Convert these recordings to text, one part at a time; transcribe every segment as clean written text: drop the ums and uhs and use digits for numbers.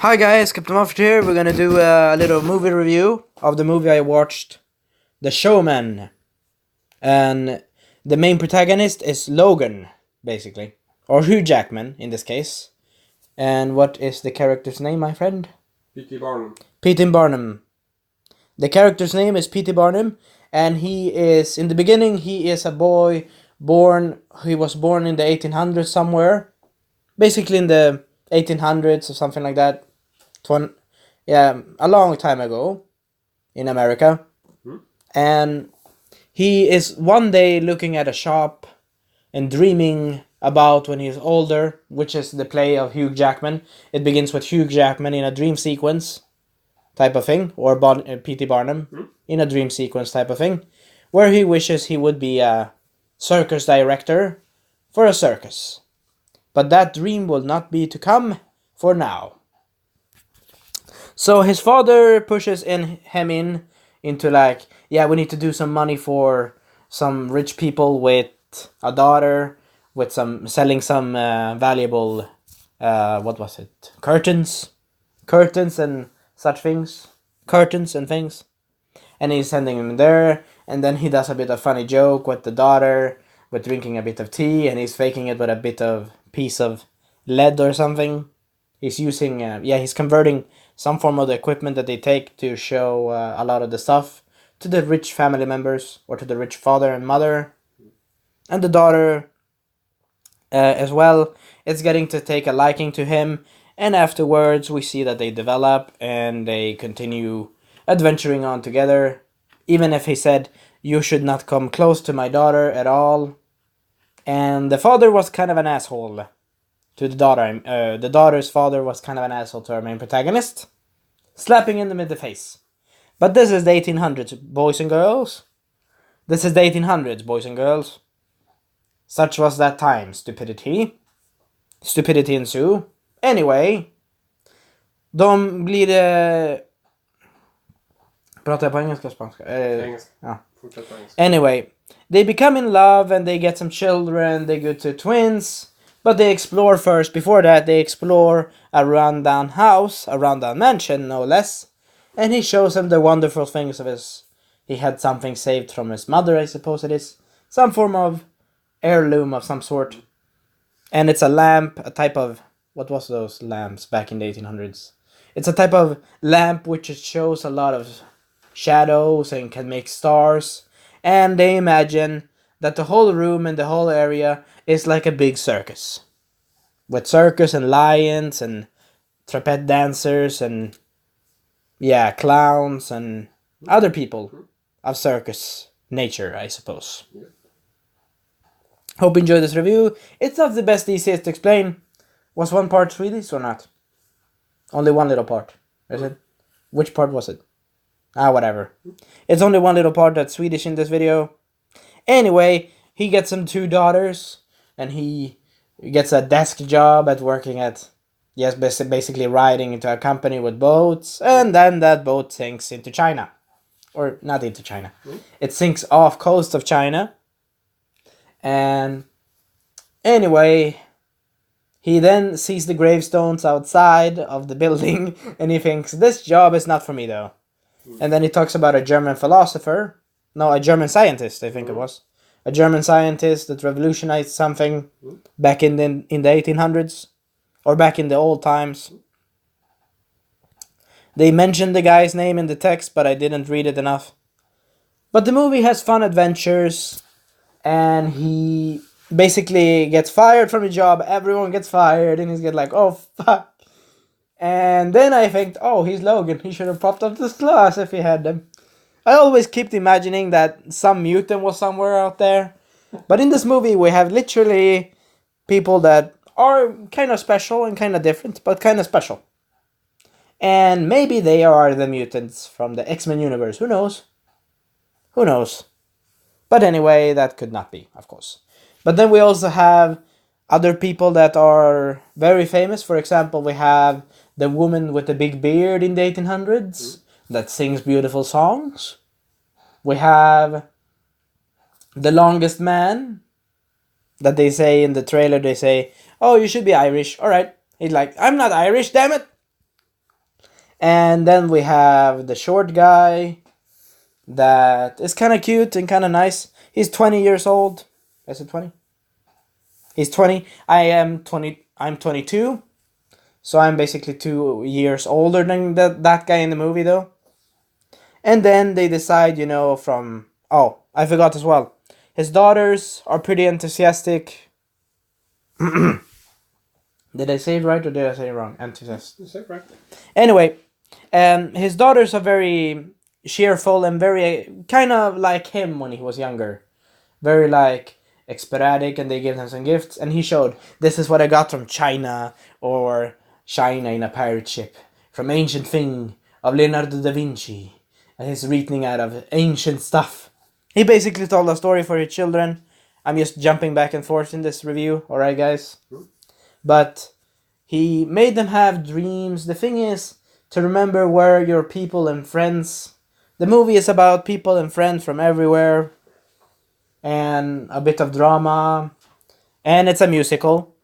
Hi guys, Captain Muffet here. We're gonna do a little movie review of the movie I watched, The Showman. And the main protagonist is Logan, basically. Or Hugh Jackman, in this case. And what is the character's name, my friend? P.T. Barnum. P.T. Barnum. The character's name is P.T. Barnum, and he is, in the beginning, he is a boy he was born in the 1800s somewhere. Basically in the 1800s or something like that. A long time ago in America. And he is one day looking at a shop and dreaming about when he's older, which is the play of Hugh Jackman. It begins with Hugh Jackman in a dream sequence type of thing, or P.T. Barnum in a dream sequence type of thing, where he wishes he would be a circus director for a circus. But that dream will not be to come for now. So his father pushes him into like, yeah, we need to do some money for some rich people with a daughter, with selling some valuable, what was it? Curtains and such things. Curtains and things. And he's sending him there, and then he does a bit of funny joke with the daughter, with drinking a bit of tea, and he's faking it with a bit of piece of lead or something. He's using, he's converting some form of the equipment that they take to show a lot of the stuff to the rich family members, or to the rich father and mother. And the daughter, as well, is getting to take a liking to him, and afterwards we see that they develop and they continue adventuring on together, even if he said, you should not come close to my daughter at all. And the father was kind of an asshole to the daughter. The daughter's father was kind of an asshole to our main protagonist, slapping him in the face. But this is the 1800s, boys and girls. This is the 1800s, boys and girls. Such was that time, stupidity. Stupidity ensue. Anyway, de blir... Pratar jag på engelska och spanska? Engelska. Ja. Fortsätt på engelska. Anyway, they become in love and they get some children, they go to twins, but they explore first. Before that, they explore a rundown house, a rundown mansion, no less. And he shows them the wonderful things of his... He had something saved from his mother, I suppose it is. Some form of heirloom of some sort. And it's a lamp, a type of... What was those lamps back in the 1800s? It's a type of lamp which shows a lot of shadows and can make stars. And they imagine that the whole room and the whole area is like a big circus. With circus and lions and trapeze dancers and... Yeah, clowns and other people of circus nature, I suppose. Hope you enjoyed this review. It's not the best, easiest to explain. Was one part Swedish or not? Only one little part, is it? Which part was it? Whatever. It's only one little part that's Swedish in this video. Anyway, he gets some 2 daughters, and he gets a desk job at working at... Yes, basically riding into a company with boats, and then that boat sinks into China. Or not into China. It sinks off coast of China. And anyway, he then sees the gravestones outside of the building, and he thinks, this job is not for me though. And then he talks about a German philosopher. No, a German scientist, I think it was. A German scientist that revolutionized something back in the 1800s. Or back in the old times. They mentioned the guy's name in the text, but I didn't read it enough. But the movie has fun adventures, and he basically gets fired from the job. Everyone gets fired, and he's get like, oh fuck. And then I think, oh, he's Logan. He should have popped up this class if he had them. I always kept imagining that some mutant was somewhere out there. But in this movie, we have literally people that are kind of special and kind of different, but kind of special. And maybe they are the mutants from the X-Men universe. Who knows? Who knows? But anyway, that could not be, of course. But then we also have other people that are very famous. For example, we have the woman with the big beard in the 1800s that sings beautiful songs. We have the longest man that they say in the trailer, they say, oh, you should be Irish. Alright. He's like, I'm not Irish, damn it. And then we have the short guy that is kind of cute and kind of nice. He's 20 years old. Is it 20? He's 20. I am 20. I'm 22. So I'm basically 2 years older than that guy in the movie, though. And then they decide, from... Oh, I forgot as well. His daughters are pretty enthusiastic. Did I say it right or did I say it wrong? Enthusiastic. You said right. Anyway, his daughters are very cheerful and very kind of like him when he was younger. Very like sporadic, and they give him some gifts. And he showed, this is what I got from China, or China in a pirate ship, from ancient thing of Leonardo da Vinci. And he's reading out of ancient stuff. He basically told a story for his children. I'm just jumping back and forth in this review, alright guys? But he made them have dreams. The thing is to remember where your people and friends... The movie is about people and friends from everywhere. And a bit of drama. And it's a musical.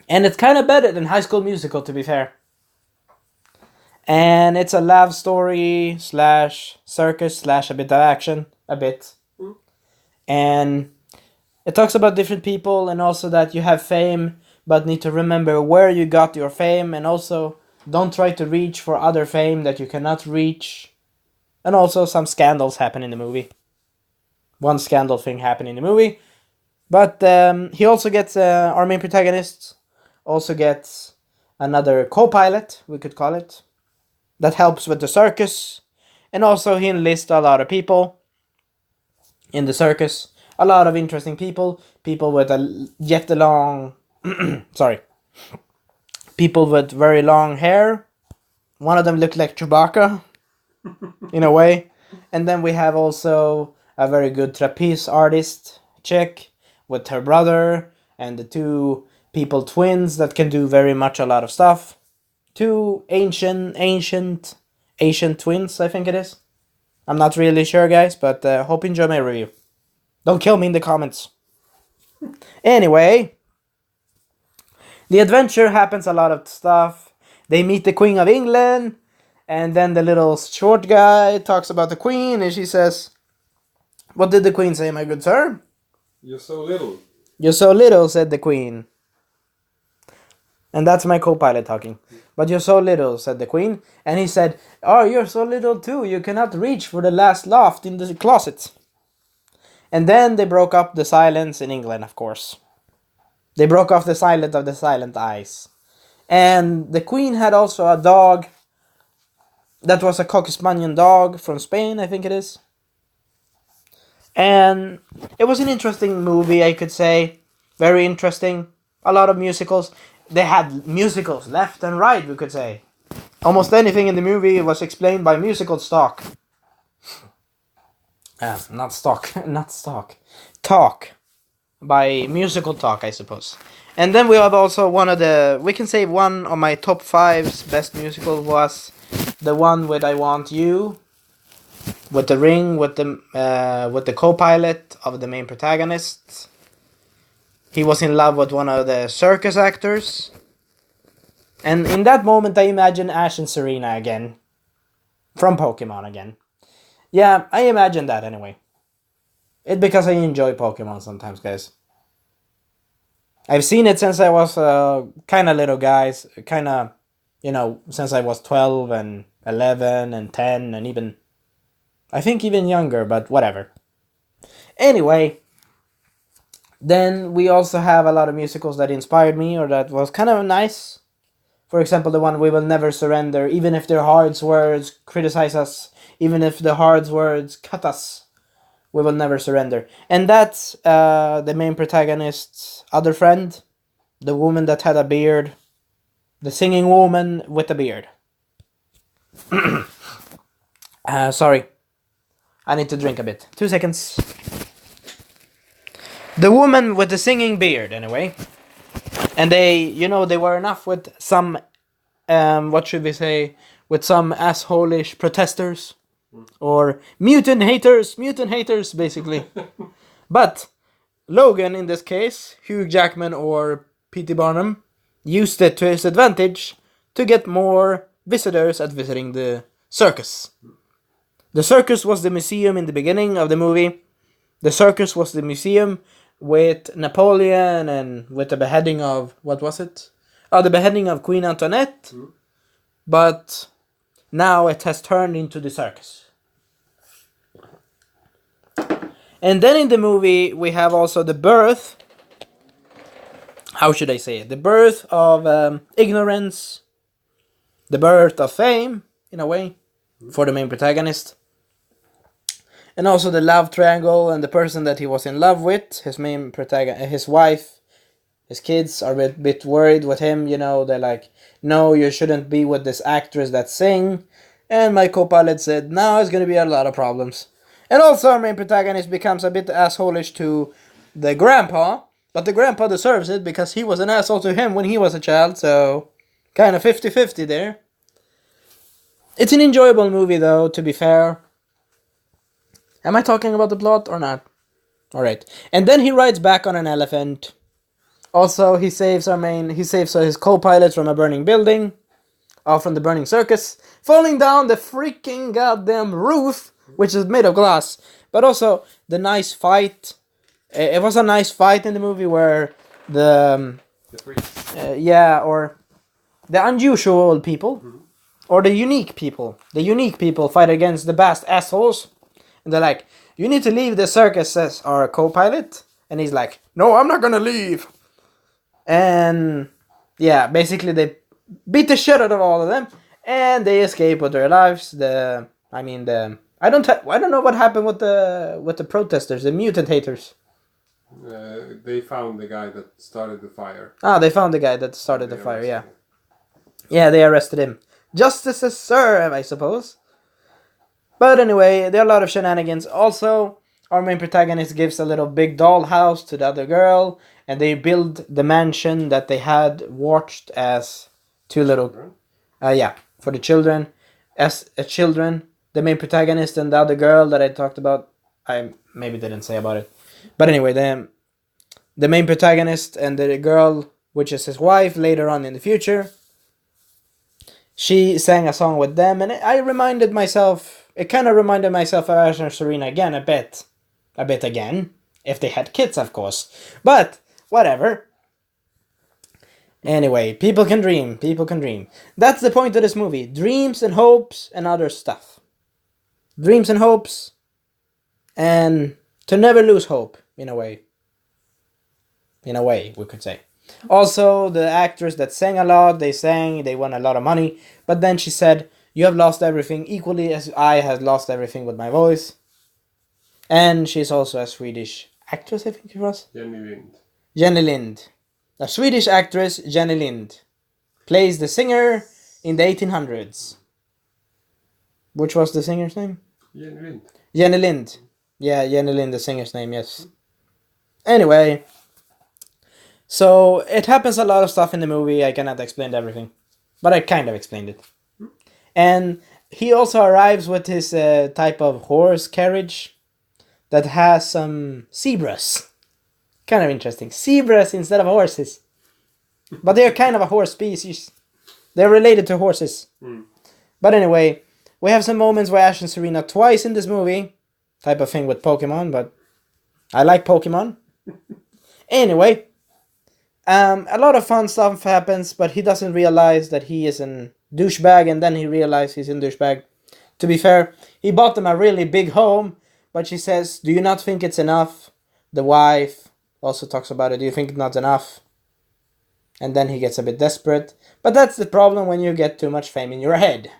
And it's kind of better than High School Musical, to be fair. And it's a love story / circus / a bit of action. A bit. And it talks about different people, and also that you have fame, but need to remember where you got your fame, and also don't try to reach for other fame that you cannot reach. And also some scandals happen in the movie. One scandal thing happened in the movie. But he also gets, our main protagonist also gets another co-pilot, we could call it, that helps with the circus. And also he enlists a lot of people in the circus. A lot of interesting people. People with a long... sorry. People with very long hair. One of them looked like Chewbacca, in a way. And then we have also a very good trapeze artist chick with her brother, and the two people twins that can do very much a lot of stuff. Two ancient twins, I think it is. I'm not really sure, guys, but hope you enjoy my review. Don't kill me in the comments. Anyway, the adventure happens a lot of stuff. They meet the Queen of England, and then the little short guy talks about the Queen, and she says, "What did the Queen say, my good sir?" "You're so little." "You're so little," said the Queen. And that's my co-pilot talking. "But you're so little," said the Queen. And he said, "Oh, you're so little too. You cannot reach for the last loft in the closet." And then they broke up the silence in England, of course. They broke off the silence of the silent eyes. And the Queen had also a dog that was a Cocker Spaniel dog from Spain, I think it is. And it was an interesting movie, I could say. Very interesting. A lot of musicals. They had musicals left and right, we could say. Almost anything in the movie was explained by musical stock. Talk. By musical talk, I suppose. And then we have also we can say one of my top 5's best musical was the one with I Want You, with the ring, with the co-pilot of the main protagonist. He was in love with one of the circus actors. And in that moment I imagine Ash and Serena again. From Pokemon again. Yeah, I imagine that anyway. It's because I enjoy Pokemon sometimes, guys. I've seen it since I was kind of little, guys. Kind of, since I was 12 and 11 and 10 and even... I think even younger, but whatever. Anyway, then we also have a lot of musicals that inspired me or that was kind of nice. For example, the one We Will Never Surrender, even if their hard words criticize us, even if the hard words cut us, we will never surrender. And that's the main protagonist's other friend, the woman that had a beard, the singing woman with a beard. Sorry, I need to drink a bit. 2 seconds. The woman with the singing beard, anyway. And they were enough with some, what should we say, with some asshole-ish protesters. Or mutant haters, basically. But Logan, in this case, Hugh Jackman or P.T. Barnum, used it to his advantage to get more visitors at visiting the circus. The circus was the museum in the beginning of the movie. The circus was the museum with Napoleon and with the beheading of, what was it? Oh, the beheading of Queen Antoinette. But now it has turned into the circus. And then in the movie we have also the birth, how should I say it? The birth of ignorance, the birth of fame, in a way, for the main protagonist. And also the love triangle and the person that he was in love with, his main protagonist, his wife, his kids are a bit worried with him, you know, they're like, no, you shouldn't be with this actress that sing. And my co-pilot said, now it's going to be a lot of problems. And also our main protagonist becomes a bit assholish to the grandpa, but the grandpa deserves it because he was an asshole to him when he was a child, so kind of 50-50 there. It's an enjoyable movie though, to be fair. Am I talking about the plot or not? Alright. And then he rides back on an elephant. Also, he saves his co-pilot from a burning building. From the burning circus. Falling down the freaking goddamn roof, which is made of glass. But also, the nice fight. It was a nice fight in the movie where or the unusual people, or the unique people. The unique people fight against the best assholes. And they're like, you need to leave the circus, says our co-pilot. And he's like, no, I'm not gonna leave. And yeah, basically they beat the shit out of all of them. And they escape with their lives. I don't know what happened with the protesters, the mutant haters. They found the guy that started the fire. They found the guy that started the fire, yeah. Yeah, they arrested him. Justice is served, I suppose. But anyway, there are a lot of shenanigans. Also, our main protagonist gives a little big doll house to the other girl, and they build the mansion that they had watched as two little... for the children. As children, the main protagonist and the other girl that I talked about, I maybe didn't say about it. But anyway, the main protagonist and the girl, which is his wife later on in the future, she sang a song with them, and it kind of reminded myself of Ash and Serena again, a bit again, if they had kids, of course. But whatever. Anyway, people can dream. That's the point of this movie. Dreams and hopes and other stuff. Dreams and hopes. And to never lose hope, in a way. In a way, we could say. Also, the actress that sang a lot, they won a lot of money. But then she said, you have lost everything equally as I have lost everything with my voice. And she's also a Swedish actress, I think it was. Jenny Lind. A Swedish actress, Jenny Lind, plays the singer in the 1800s. Which was the singer's name? Jenny Lind. Yeah, Jenny Lind, the singer's name, yes. Anyway, so it happens a lot of stuff in the movie. I cannot explain everything, but I kind of explained it. And he also arrives with his type of horse carriage that has some zebras. Kind of interesting. Zebras instead of horses. But they're kind of a horse species. They're related to horses. But anyway, we have some moments where Ash and Serena twice in this movie. Type of thing with Pokemon, but I like Pokemon. Anyway, a lot of fun stuff happens, but he doesn't realize that he is a douchebag, and then he realizes he's a douchebag. To be fair, he bought them a really big home, but she says, do you not think it's enough? The wife also talks about it. Do you think it's not enough? And then he gets a bit desperate. But that's the problem when you get too much fame in your head.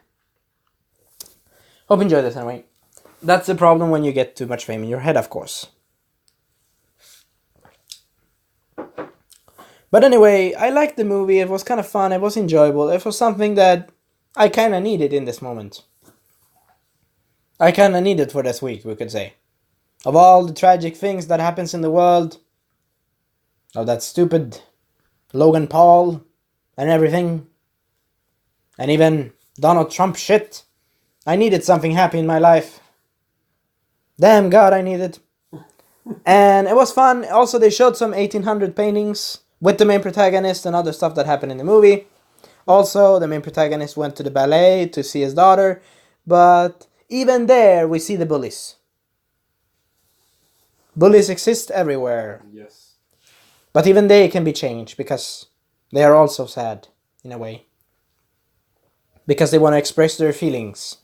Hope you enjoyed this anyway. That's the problem when you get too much fame in your head, of course. But anyway, I liked the movie. It was kind of fun. It was enjoyable. It was something that I kind of needed in this moment. I kind of needed for this week, we could say. Of all the tragic things that happens in the world, of that stupid Logan Paul and everything, and even Donald Trump shit, I needed something happy in my life. Damn God, I need it. And it was fun. Also, they showed some 1800 paintings with the main protagonist and other stuff that happened in the movie. Also, the main protagonist went to the ballet to see his daughter, but even there we see the bullies. Bullies exist everywhere, Yes. but even they can be changed because they are also sad, in a way. Because they want to express their feelings,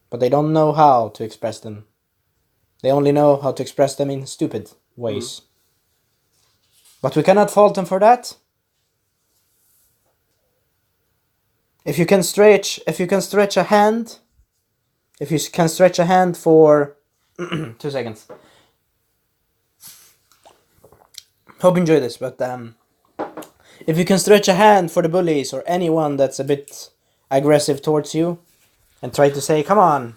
but they don't know how to express them. They only know how to express them in stupid ways. But we cannot fault them for that. If you can stretch a hand, for 2 seconds. Hope you enjoy this, but if you can stretch a hand for the bullies or anyone that's a bit aggressive towards you, and try to say, come on,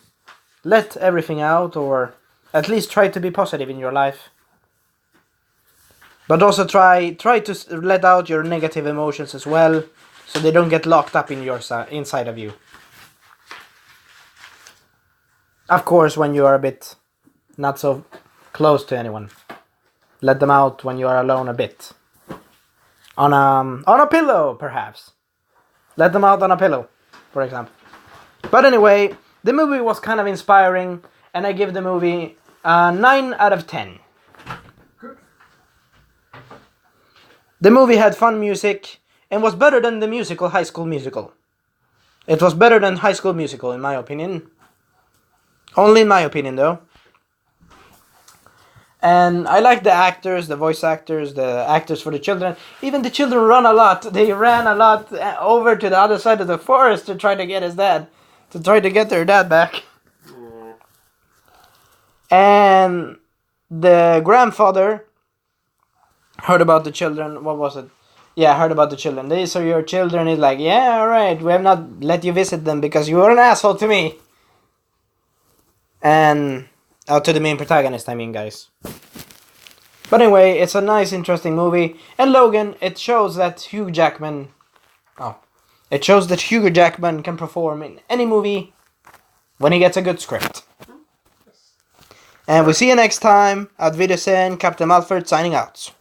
let everything out, or at least try to be positive in your life. But also try to let out your negative emotions as well, so they don't get locked up in your inside of you. Of course, when you are a bit not so close to anyone, let them out when you are alone a bit. On a pillow, perhaps. Let them out on a pillow, for example. But anyway, the movie was kind of inspiring, and I give the movie a 9 out of 10. Good. The movie had fun music and was better than the musical High School Musical. It was better than High School Musical, in my opinion. Only in my opinion, though. And I like the actors, the voice actors, the actors for the children. Even the children run a lot. They ran a lot over to the other side of the forest to try to get his dad. To try to get their dad back. And the grandfather heard about the children. What was it? Yeah, heard about the children. These are your children. He's like, yeah, alright. We have not let you visit them because you were an asshole to me. And... to the main protagonist, I mean, guys. But anyway, it's a nice, interesting movie. And Logan, it shows that Hugh Jackman... It shows that Hugh Jackman can perform in any movie when he gets a good script. And we see you next time. At Wiedersehen, Captain Malford signing out.